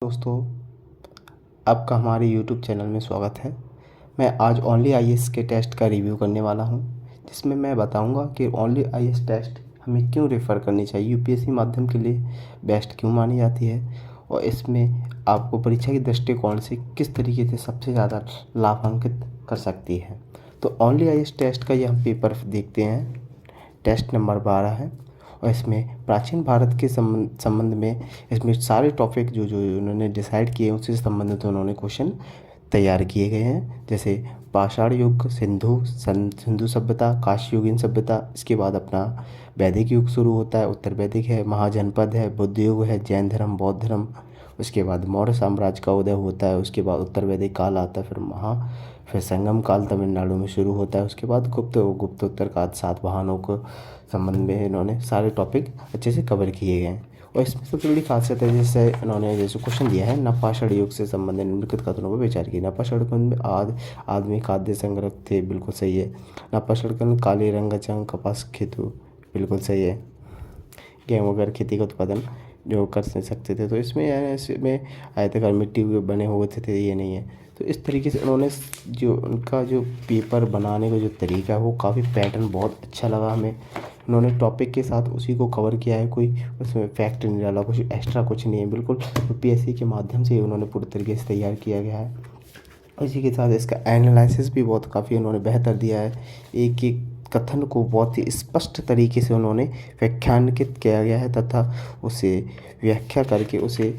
दोस्तों, आपका हमारे YouTube चैनल में स्वागत है। मैं आज ओनली आईएएस के टेस्ट का रिव्यू करने वाला हूं, जिसमें मैं बताऊंगा कि ओनली आईएएस टेस्ट हमें क्यों रेफ़र करनी चाहिए, यूपीएससी माध्यम के लिए बेस्ट क्यों मानी जाती है और इसमें आपको परीक्षा के दृष्टिकोण से किस तरीके से सबसे ज़्यादा लाभान्वित कर सकती है। तो ओनली आईएएस टेस्ट का ये हम पेपर देखते हैं। टेस्ट नंबर 12 है और इसमें प्राचीन भारत के संबंध में इसमें सारे टॉपिक जो उन्होंने डिसाइड किए उससे संबंधित उन्होंने क्वेश्चन तैयार किए गए हैं। जैसे पाषाण युग, सिंधु सभ्यता, काशीयुगीन सभ्यता, इसके बाद अपना वैदिक युग शुरू होता है, उत्तर वैदिक है, महाजनपद है, बुद्ध युग है, जैन धर्म, बौद्ध धर्म, उसके बाद मौर्य साम्राज्य का उदय होता है, उसके बाद उत्तर वैदिक काल आता है, फिर संगम काल तमिलनाडु में शुरू होता है, उसके बाद गुप्तोत्तर काल सातवाहनों को संबंध में इन्होंने सारे टॉपिक अच्छे से कवर किए गए हैं। और इसमें सबसे बड़ी खासियत है जैसे इन्होंने क्वेश्चन दिया है नपाषाण युग से संबंधित निम्नलिखित कथनों पर विचार किया। नपाषाण युग में आदमी खाद्य संग्रह थे, बिल्कुल सही है। नपाषाण काल में काले रंग चंग कपास खेतु, बिल्कुल सही है। गेहूँ वगैरह खेती का उत्पादन जो कर सकते थे, तो इसमें आयताकार मिट्टी के बने हुए थे, ये नहीं है। तो इस तरीके से उन्होंने जो उनका जो पेपर बनाने का जो तरीका है वो काफ़ी पैटर्न बहुत अच्छा लगा हमें। उन्होंने टॉपिक के साथ उसी को कवर किया है, कोई उसमें फैक्ट नहीं डाला, कुछ एक्स्ट्रा कुछ नहीं है, बिल्कुल यूपीएससी के माध्यम से उन्होंने पूरी तरीके से तैयार किया गया है। इसी के साथ इसका एनालिसिस भी बहुत काफ़ी उन्होंने बेहतर दिया है। एक एक कथन को बहुत ही स्पष्ट तरीके से उन्होंने व्याख्यानित किया गया है तथा उसे व्याख्या करके उसे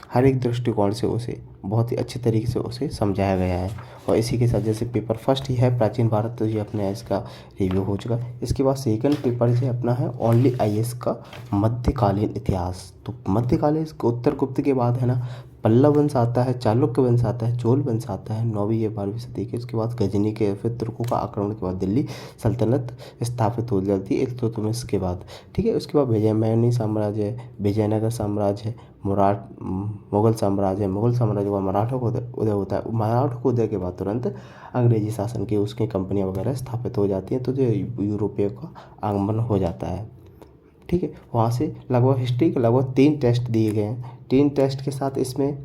हर एक दृष्टिकोण से उसे बहुत ही अच्छे तरीके से उसे समझाया गया है। और इसी के साथ जैसे पेपर फर्स्ट ही है प्राचीन भारत, तो ये अपने इसका रिव्यू हो चुका है। इसके बाद सेकंड पेपर जो अपना है ओनली आईएएस का मध्यकालीन इतिहास। तो मध्यकालीन उत्तर गुप्त के बाद है ना पल्लव वंश आता है, चालुक्य वंश आता है, चोल वंश आता है 9वीं या 12वीं सदी के। उसके बाद गजनी के, फिर तुर्कों का आक्रमण के बाद दिल्ली सल्तनत स्थापित हो जाती है इल्तुतमिश के बाद। ठीक है, उसके बाद विजयमैनी साम्राज्य है, विजयनगर साम्राज्य है, मुगल साम्राज्य है, मुगल साम्राज्य के बाद मराठों का उदय होता है। मराठों के उदय के बाद तुरंत अंग्रेजी शासन की उसकी कंपनियाँ वगैरह स्थापित हो जाती हैं, तो जो यूरोपीय का आगमन हो जाता है। ठीक है, वहाँ से लगभग हिस्ट्री के लगभग 3 टेस्ट दिए गए हैं। 3 टेस्ट के साथ इसमें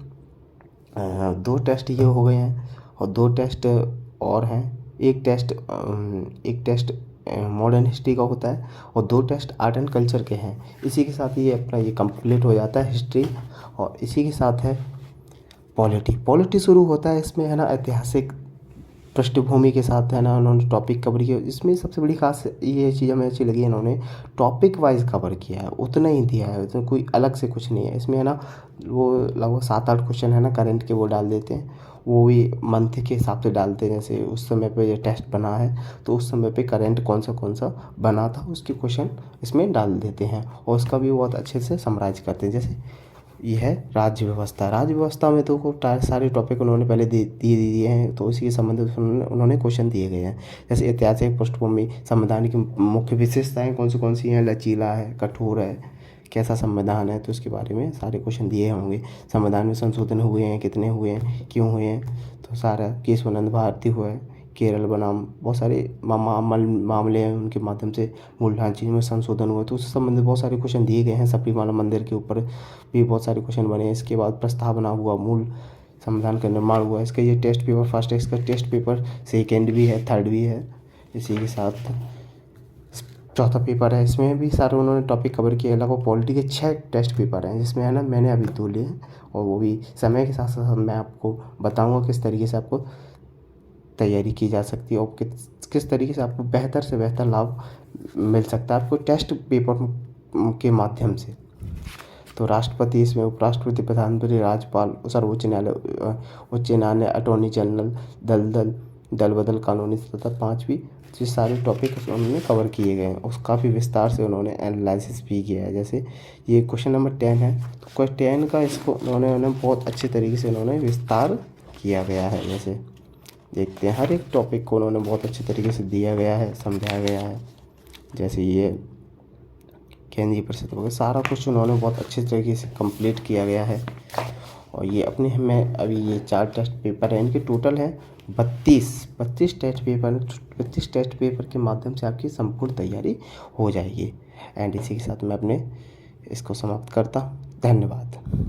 2 टेस्ट ये हो गए हैं और 2 टेस्ट और हैं। एक टेस्ट मॉडर्न हिस्ट्री का होता है और 2 टेस्ट आर्ट एंड कल्चर के हैं। इसी के साथ ये अपना ये कंप्लीट हो जाता है हिस्ट्री। और इसी के साथ है पॉलिटी शुरू होता है इसमें, है ना, ऐतिहासिक पृष्ठभूमि के साथ, है ना, उन्होंने टॉपिक कवर किया। इसमें सबसे बड़ी खास ये चीज़ हमें अच्छी लगी, इन्होंने टॉपिक वाइज कवर किया है, उतना ही दिया है, उसमें कोई अलग से कुछ नहीं है इसमें, है ना। वो लगभग 7-8 क्वेश्चन है ना करंट के वो डाल देते हैं, वो भी मंथ के हिसाब से डालते हैं। जैसे उस समय पे ये टेस्ट बना है तो उस समय पे करंट कौन सा बना था उसके क्वेश्चन इसमें डाल देते हैं और उसका भी बहुत अच्छे से समराइज करते हैं। जैसे ये है राज्य व्यवस्था में तो सारे टॉपिक उन्होंने पहले दिए हैं, तो उसी के संबंधित उन्होंने क्वेश्चन दिए गए हैं। जैसे ऐतिहासिक पृष्ठभूमि, संविधान की मुख्य विशेषताएं कौन सी हैं, लचीला है, कठोर है, कैसा संविधान है, तो उसके बारे में सारे क्वेश्चन दिए होंगे। संविधान में संशोधन हुए हैं, कितने हुए हैं, क्यों हुए हैं, तो सारा केशवानंद भारती हुआ है, केरल बनाम, बहुत सारे मामले हैं उनके माध्यम से मूल ढांचे में संशोधन हुआ, तो उससे संबंधित बहुत सारे क्वेश्चन दिए गए हैं। सबरीमाला मंदिर के ऊपर भी बहुत सारे क्वेश्चन बने हैं। इसके बाद प्रस्तावना हुआ, मूल संविधान का निर्माण हुआ। इसका ये टेस्ट पेपर फर्स्ट है, इसका टेस्ट पेपर सेकेंड भी है, थर्ड भी है। इसी के साथ चौथा पेपर है, इसमें भी सारे उन्होंने टॉपिक कवर किए। लगभग पॉलिटी के 6 टेस्ट पेपर हैं, जिसमें है ना मैंने अभी 2 लिए हैं और वो भी समय के साथ साथ मैं आपको बताऊँगा किस तरीके से आपको तैयारी की जा सकती है और किस तरीके से आपको बेहतर से बेहतर लाभ मिल सकता है आपको टेस्ट पेपर के माध्यम से। तो राष्ट्रपति, इसमें उपराष्ट्रपति, प्रधानमंत्री, राज्यपाल, सर्वोच्च न्यायालय, अटॉर्नी जनरल, दल बदल, कानूनी तथा 5वीं, ये सारे टॉपिक उन्होंने कवर किए गए हैं और काफ़ी विस्तार से उन्होंने एनालिसिस भी किया है। जैसे ये क्वेश्चन नंबर 10 है, तो क्वेश्चन 10 का इसको उन्होंने बहुत अच्छे तरीके से उन्होंने विस्तार किया गया है। जैसे देखते हैं, हर एक टॉपिक को उन्होंने बहुत अच्छे तरीके से दिया गया है, समझाया गया है। जैसे ये केंद्रीय परिषद वगैरह सारा कुछ उन्होंने बहुत अच्छे तरीके से कंप्लीट किया गया है। और ये अपने में अभी ये 4 टेस्ट पेपर हैं, इनके टोटल हैं 32 टेस्ट पेपर। 32 टेस्ट पेपर के माध्यम से आपकी संपूर्ण तैयारी हो जाएगी। एंड इसी के साथ मैं अपने इसको समाप्त करता हूँ। धन्यवाद।